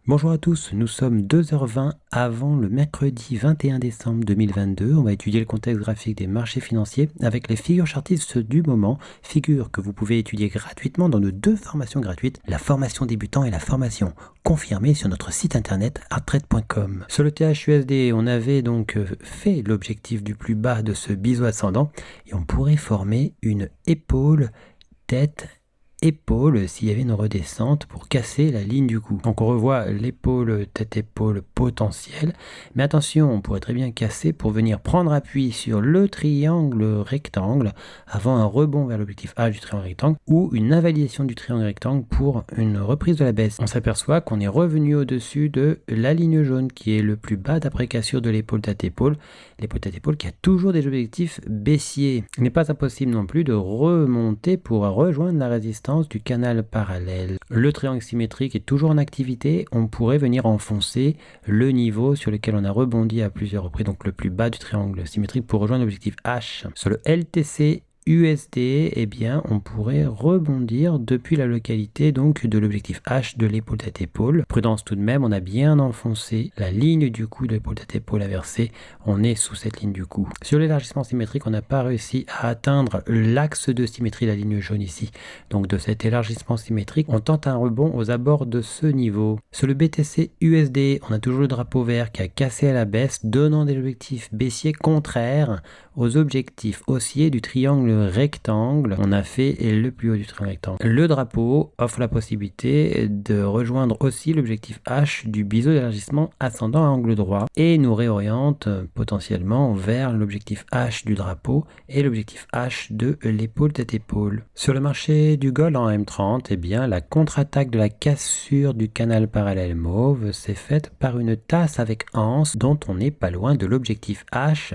Bonjour à tous, nous sommes 2h20 avant le mercredi 21 décembre 2022. On va étudier le contexte graphique des marchés financiers avec les figures chartistes du moment, figures que vous pouvez étudier gratuitement dans nos deux formations gratuites, la formation débutant et la formation confirmée sur notre site internet arttrade.com. Sur le THUSD, on avait donc fait l'objectif du plus bas de ce biseau ascendant et on pourrait former une épaule, tête, épaule s'il y avait une redescente pour casser la ligne du coup. Donc on revoit l'épaule, tête-épaule potentielle. Mais attention, on pourrait très bien casser pour venir prendre appui sur le triangle rectangle avant un rebond vers l'objectif H du triangle rectangle ou une invalidation du triangle rectangle pour une reprise de la baisse. On s'aperçoit qu'on est revenu au-dessus de la ligne jaune qui est le plus bas d'après cassure de l'épaule tête-épaule. L'épaule tête-épaule qui a toujours des objectifs baissiers. Il n'est pas impossible non plus de remonter pour rejoindre la résistance du canal parallèle. Le triangle symétrique est toujours en activité, on pourrait venir enfoncer le niveau sur lequel on a rebondi à plusieurs reprises, donc le plus bas du triangle symétrique pour rejoindre l'objectif H. Sur le LTC USD, eh bien, on pourrait rebondir depuis la localité donc de l'objectif H de l'épaule tête épaule. Prudence tout de même, on a bien enfoncé la ligne du coup de l'épaule tête épaule inversée. On est sous cette ligne du coup. Sur l'élargissement symétrique, on n'a pas réussi à atteindre l'axe de symétrie, la ligne jaune ici. Donc de cet élargissement symétrique, on tente un rebond aux abords de ce niveau. Sur le BTC USD, on a toujours le drapeau vert qui a cassé à la baisse, donnant des objectifs baissiers contraires aux objectifs haussiers du triangle rectangle. On a fait le plus haut du triangle rectangle. Le drapeau offre la possibilité de rejoindre aussi l'objectif H du biseau d'élargissement ascendant à angle droit et nous réoriente potentiellement vers l'objectif H du drapeau et l'objectif H de l'épaule tête-épaule. Sur le marché du gold en M30, eh bien, la contre-attaque de la cassure du canal parallèle mauve s'est faite par une tasse avec anse dont on n'est pas loin de l'objectif H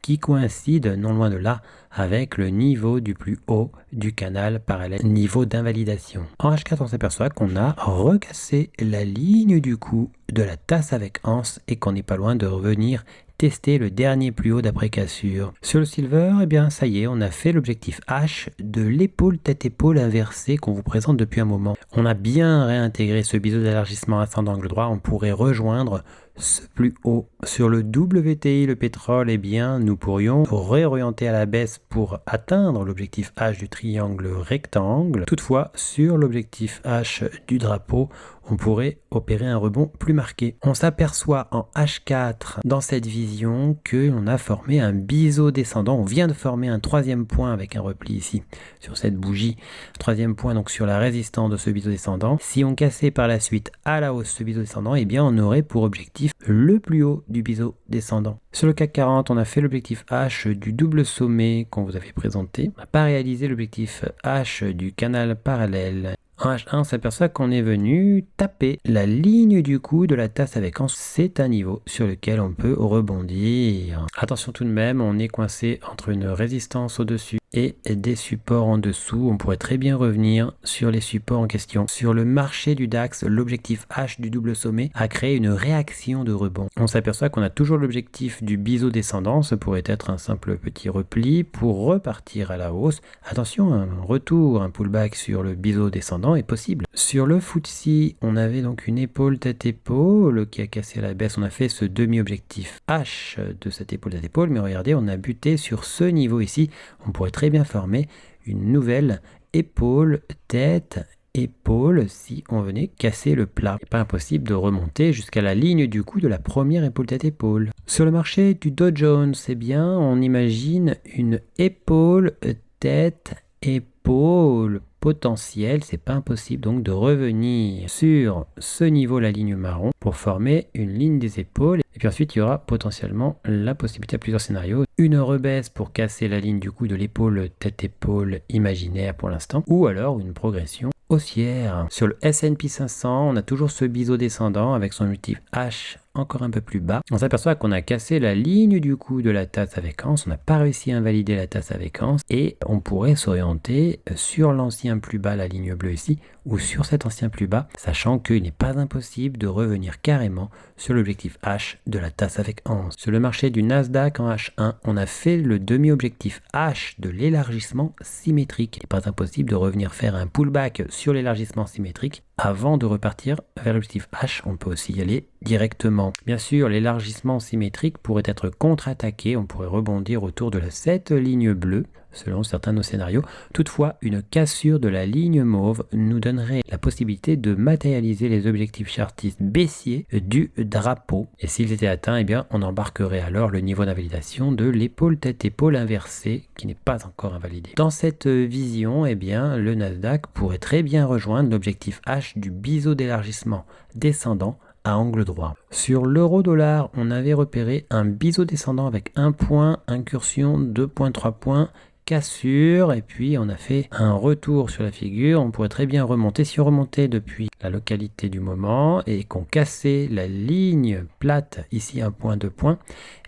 qui coïncide non loin de là avec le niveau du plus haut du canal parallèle, niveau d'invalidation. En H4, on s'aperçoit qu'on a recassé la ligne du coup de la tasse avec anse et qu'on n'est pas loin de revenir tester le dernier plus haut d'après cassure. Sur le silver, eh bien ça y est, on a fait l'objectif H de l'épaule tête-épaule inversée qu'on vous présente depuis un moment. On a bien réintégré ce biseau d'élargissement ascendant angle droit, on pourrait rejoindre ce plus haut. Sur le WTI, le pétrole, eh bien, nous pourrions réorienter à la baisse pour atteindre l'objectif H du triangle rectangle. Toutefois, sur l'objectif H du drapeau, on pourrait opérer un rebond plus marqué. On s'aperçoit en H4 dans cette vision que l'on a formé un biseau descendant. On vient de former un troisième point avec un repli ici sur cette bougie. Troisième point donc sur la résistance de ce biseau descendant. Si on cassait par la suite à la hausse ce biseau descendant, eh bien on aurait pour objectif le plus haut du biseau descendant. Sur le CAC 40, on a fait l'objectif H du double sommet qu'on vous avait présenté. On n'a pas réalisé l'objectif H du canal parallèle. En H1, on s'aperçoit qu'on est venu taper la ligne du coup de la tasse avec anse. C'est un niveau sur lequel on peut rebondir. Attention tout de même, on est coincé entre une résistance au-dessus et des supports en dessous. On pourrait très bien revenir sur les supports en question. Sur le marché du DAX, l'objectif H du double sommet a créé une réaction de rebond. On s'aperçoit qu'on a toujours l'objectif du biseau descendant. Ce pourrait être un simple petit repli pour repartir à la hausse. Attention, un retour, un pullback sur le biseau descendant est possible. Sur le FTSE, on avait donc une épaule tête-épaule qui a cassé la baisse. On a fait ce demi-objectif H de cette épaule tête-épaule, mais regardez, on a buté sur ce niveau ici. On pourrait très bien former une nouvelle épaule, tête, épaule si on venait casser le plat. Il n'est pas impossible de remonter jusqu'à la ligne du coup de la première épaule tête épaule. Sur le marché du Dow Jones, eh bien, on imagine une épaule, tête, épaule potentielle. C'est pas impossible donc de revenir sur ce niveau, la ligne marron, pour former une ligne des épaules. Et puis ensuite, il y aura potentiellement la possibilité à plusieurs scénarios. Une rebaisse pour casser la ligne du coup de l'épaule tête-épaule imaginaire pour l'instant, ou alors une progression haussière. Sur le S&P 500, on a toujours ce biseau descendant avec son objectif H encore un peu plus bas. On s'aperçoit qu'on a cassé la ligne du coup de la tasse avec anse, on n'a pas réussi à invalider la tasse avec anse et on pourrait s'orienter sur l'ancien plus bas, la ligne bleue ici, ou sur cet ancien plus bas, sachant qu'il n'est pas impossible de revenir carrément sur l'objectif H de la tasse avec anse. Sur le marché du Nasdaq en H1, on a fait le demi-objectif H de l'élargissement symétrique. Il n'est pas impossible de revenir faire un pullback sur l'élargissement symétrique avant de repartir vers l'objectif H. On peut aussi y aller directement. Bien sûr, l'élargissement symétrique pourrait être contre-attaqué. On pourrait rebondir autour de cette ligne bleue, selon certains de nos scénarios. Toutefois, une cassure de la ligne mauve nous donnerait la possibilité de matérialiser les objectifs chartistes baissiers du drapeau. Et s'ils étaient atteints, eh bien, on embarquerait alors le niveau d'invalidation de l'épaule tête-épaule inversée, qui n'est pas encore invalidé. Dans cette vision, eh bien, le Nasdaq pourrait très bien rejoindre l'objectif H du biseau d'élargissement descendant à angle droit. Sur l'euro-dollar, on avait repéré un biseau descendant avec 1 point, incursion, 2 points, 3 points, cassure, et puis on a fait un retour sur la figure. On pourrait très bien remonter, si on remontait depuis la localité du moment et qu'on cassait la ligne plate, ici 1 point, 2 points,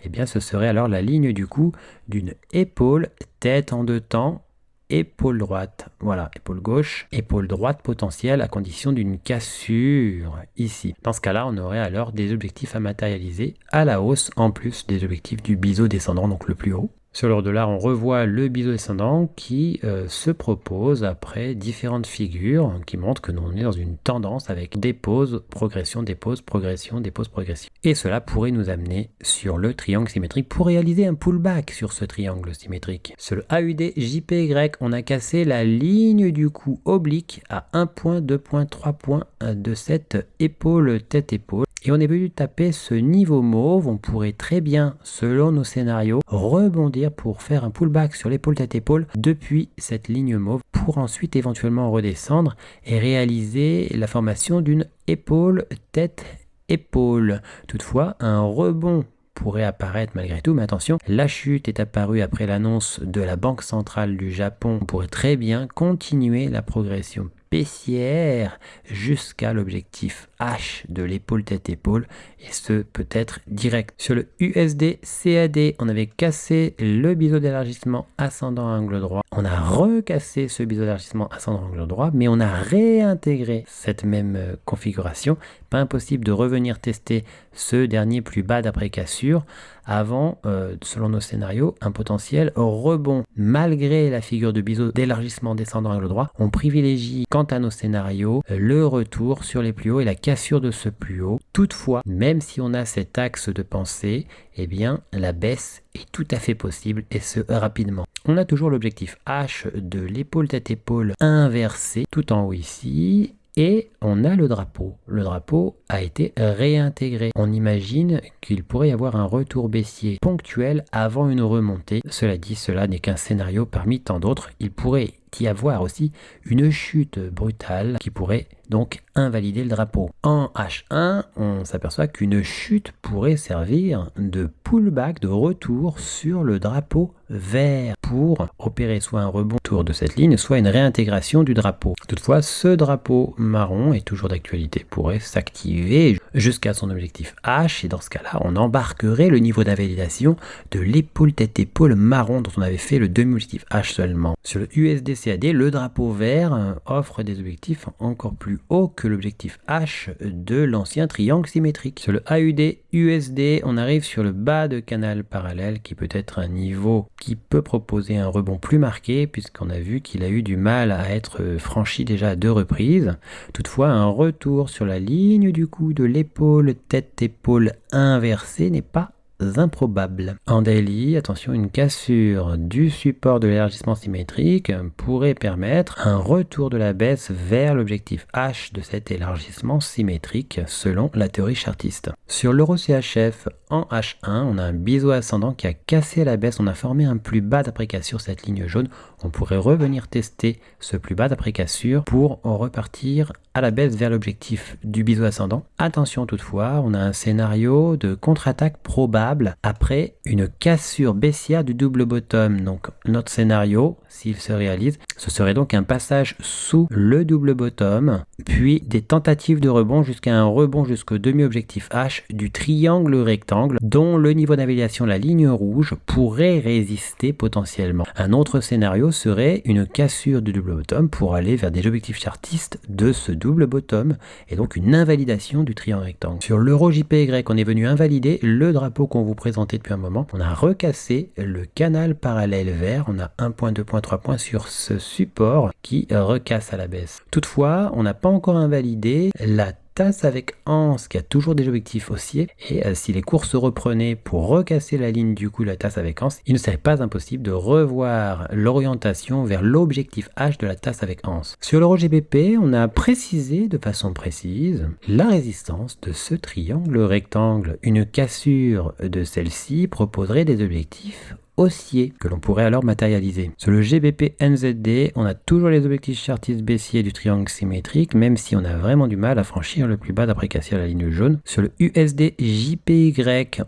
eh bien ce serait alors la ligne du coup d'une épaule, tête en 2 temps, épaule droite, voilà, épaule gauche, épaule droite potentielle à condition d'une cassure ici. Dans ce cas-là, on aurait alors des objectifs à matérialiser à la hausse en plus des objectifs du biseau descendant, donc le plus haut. Sur l'euro-dollar, on revoit le biseau descendant qui se propose après différentes figures qui montrent que nous on est dans une tendance avec dépose, progression, dépose, progression, dépose, progression. Et cela pourrait nous amener sur le triangle symétrique pour réaliser un pullback sur ce triangle symétrique. Sur le AUD JPY, on a cassé la ligne du coup oblique à 1 point, 2 points, 3 points de cette épaule tête-épaule. Et on est venu taper ce niveau mauve. On pourrait très bien, selon nos scénarios, rebondir pour faire un pullback sur l'épaule tête-épaule depuis cette ligne mauve pour ensuite éventuellement redescendre et réaliser la formation d'une épaule tête-épaule. Toutefois, un rebond pourrait apparaître malgré tout, mais attention, la chute est apparue après l'annonce de la Banque centrale du Japon. On pourrait très bien continuer la progression baissière jusqu'à l'objectif H de l'épaule tête-épaule, et ce peut-être direct. Sur le USD CAD, on avait cassé le biseau d'élargissement ascendant à angle droit. On a recassé ce biseau d'élargissement ascendant à angle droit, mais on a réintégré cette même configuration. Pas impossible de revenir tester ce dernier plus bas d'après cassure avant, selon nos scénarios, un potentiel rebond. Malgré la figure de biseau d'élargissement descendant à angle droit, on privilégie, quant à nos scénarios, le retour sur les plus hauts et la cassure de ce plus haut. Toutefois, même si on a cet axe de pensée, eh bien, la baisse est tout à fait possible, et ce rapidement. On a toujours l'objectif H de l'épaule tête-épaule inversée, tout en haut ici. Et on a le drapeau. Le drapeau a été réintégré. On imagine qu'il pourrait y avoir un retour baissier ponctuel avant une remontée. Cela dit, cela n'est qu'un scénario parmi tant d'autres. Il pourrait y avoir aussi une chute brutale qui pourrait donc invalider le drapeau. En H1, on s'aperçoit qu'une chute pourrait servir de pullback, de retour sur le drapeau vert pour opérer soit un rebond autour de cette ligne, soit une réintégration du drapeau. Toutefois, ce drapeau marron est toujours d'actualité, pourrait s'activer jusqu'à son objectif H, et dans ce cas-là, on embarquerait le niveau d'invalidation de l'épaule tête-épaule marron dont on avait fait le demi-objectif H seulement. Sur le USD CAD, le drapeau vert offre des objectifs encore plus hauts que l'objectif H de l'ancien triangle symétrique. Sur le AUD USD, on arrive sur le bas de canal parallèle qui peut être un niveau qui peut proposer un rebond plus marqué puisqu'on a vu qu'il a eu du mal à être franchi déjà à 2 reprises. Toutefois, un retour sur la ligne du coup de l'épaule tête-épaule inversée n'est pas improbable. En daily, attention, une cassure du support de l'élargissement symétrique pourrait permettre un retour de la baisse vers l'objectif H de cet élargissement symétrique selon la théorie chartiste. Sur l'euro CHF en H1, on a un biseau ascendant qui a cassé la baisse, on a formé un plus bas d'après cassure, cette ligne jaune. On pourrait revenir tester ce plus bas d'après cassure pour repartir à la baisse vers l'objectif du biseau ascendant. Attention toutefois, on a un scénario de contre-attaque probable après une cassure baissière du double bottom. Donc notre scénario, s'il se réalise, ce serait donc un passage sous le double bottom, puis des tentatives de rebond jusqu'à un rebond jusqu'au demi-objectif H du triangle rectangle dont le niveau d'invalidation, la ligne rouge, pourrait résister potentiellement. Un autre scénario serait une cassure du double bottom pour aller vers des objectifs chartistes de ce double bottom et donc une invalidation du triangle rectangle. Sur l'euro JPY, on est venu invalider le drapeau qu'on vous présentait depuis un moment. On a recassé le canal parallèle vert. On a 1 point, 2 points, 3 points sur ce support qui recasse à la baisse. Toutefois, on n'a pas encore invalidé la tasse avec anse qui a toujours des objectifs haussiers, et si les cours se reprenaient pour recasser la ligne du coup de la tasse avec anse, il ne serait pas impossible de revoir l'orientation vers l'objectif H de la tasse avec anse. Sur l'euro GBP, on a précisé de façon précise la résistance de ce triangle rectangle. Une cassure de celle-ci proposerait des objectifs haussier que l'on pourrait alors matérialiser. Sur le GBP NZD, on a toujours les objectifs chartistes baissiers du triangle symétrique, même si on a vraiment du mal à franchir le plus bas d'après casser la ligne jaune. Sur le USD JPY,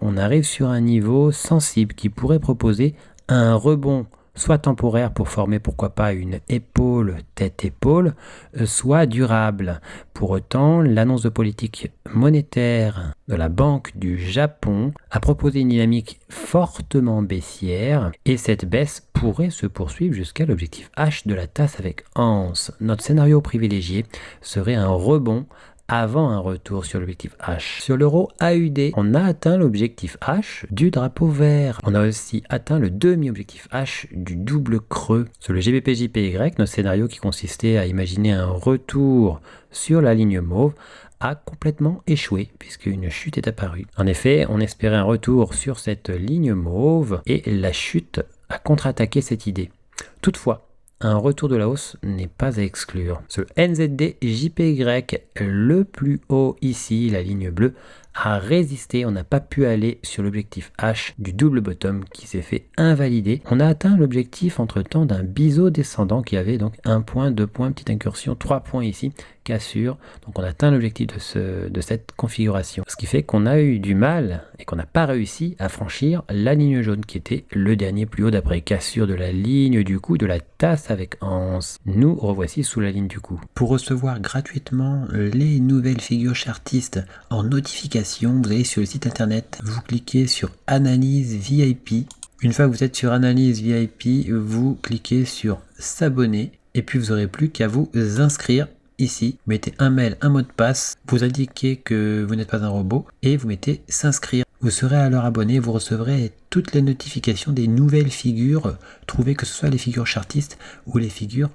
on arrive sur un niveau sensible qui pourrait proposer un rebond soit temporaire pour former pourquoi pas une épaule, tête-épaule, soit durable. Pour autant, l'annonce de politique monétaire de la Banque du Japon a proposé une dynamique fortement baissière et cette baisse pourrait se poursuivre jusqu'à l'objectif H de la tasse avec anse. Notre scénario privilégié serait un rebond avant un retour sur l'objectif H. Sur l'euro AUD, on a atteint l'objectif H du drapeau vert. On a aussi atteint le demi-objectif H du double creux. Sur le GBP JPY, notre scénario qui consistait à imaginer un retour sur la ligne mauve a complètement échoué puisque une chute est apparue. En effet, on espérait un retour sur cette ligne mauve et la chute a contre-attaqué cette idée. Toutefois, un retour de la hausse n'est pas à exclure. Sur NZD JPY, le plus haut ici, la ligne bleue, a résisté. On n'a pas pu aller sur l'objectif H du double bottom qui s'est fait invalider. On a atteint l'objectif entre-temps d'un biseau descendant qui avait donc 1 point, 2 points, petite incursion, 3 points ici, cassure. Donc on a atteint l'objectif de cette configuration. Ce qui fait qu'on a eu du mal et qu'on n'a pas réussi à franchir la ligne jaune qui était le dernier plus haut d'après cassure de la ligne du coup de la tasse avec anse. Nous revoici sous la ligne du coup. Pour recevoir gratuitement les nouvelles figures chartistes en notification, vous allez sur le site internet, vous cliquez sur Analyse VIP. Une fois que vous êtes sur Analyse VIP, vous cliquez sur S'abonner et puis vous n'aurez plus qu'à vous inscrire ici. Vous mettez un mail, un mot de passe, vous indiquez que vous n'êtes pas un robot et vous mettez S'inscrire. Vous serez alors abonné, vous recevrez toutes les notifications des nouvelles figures trouvées, que ce soit les figures chartistes ou les figures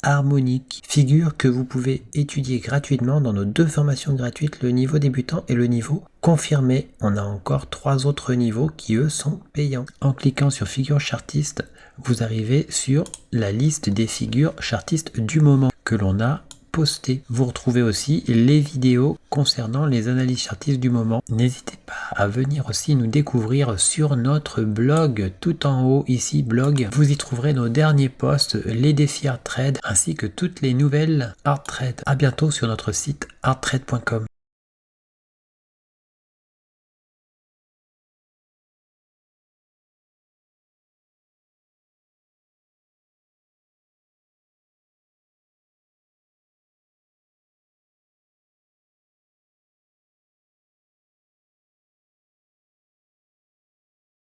harmoniques. Figures que vous pouvez étudier gratuitement dans nos 2 formations gratuites, le niveau débutant et le niveau confirmé. On a encore 3 autres niveaux qui eux sont payants. En cliquant sur figures chartistes, vous arrivez sur la liste des figures chartistes du moment que l'on a posté. Vous retrouvez aussi les vidéos concernant les analyses chartistes du moment. N'hésitez pas à venir aussi nous découvrir sur notre blog, tout en haut ici, blog. Vous y trouverez nos derniers posts, les défis Hard Trade, ainsi que toutes les nouvelles Hard Trade. À bientôt sur notre site hardtrade.com.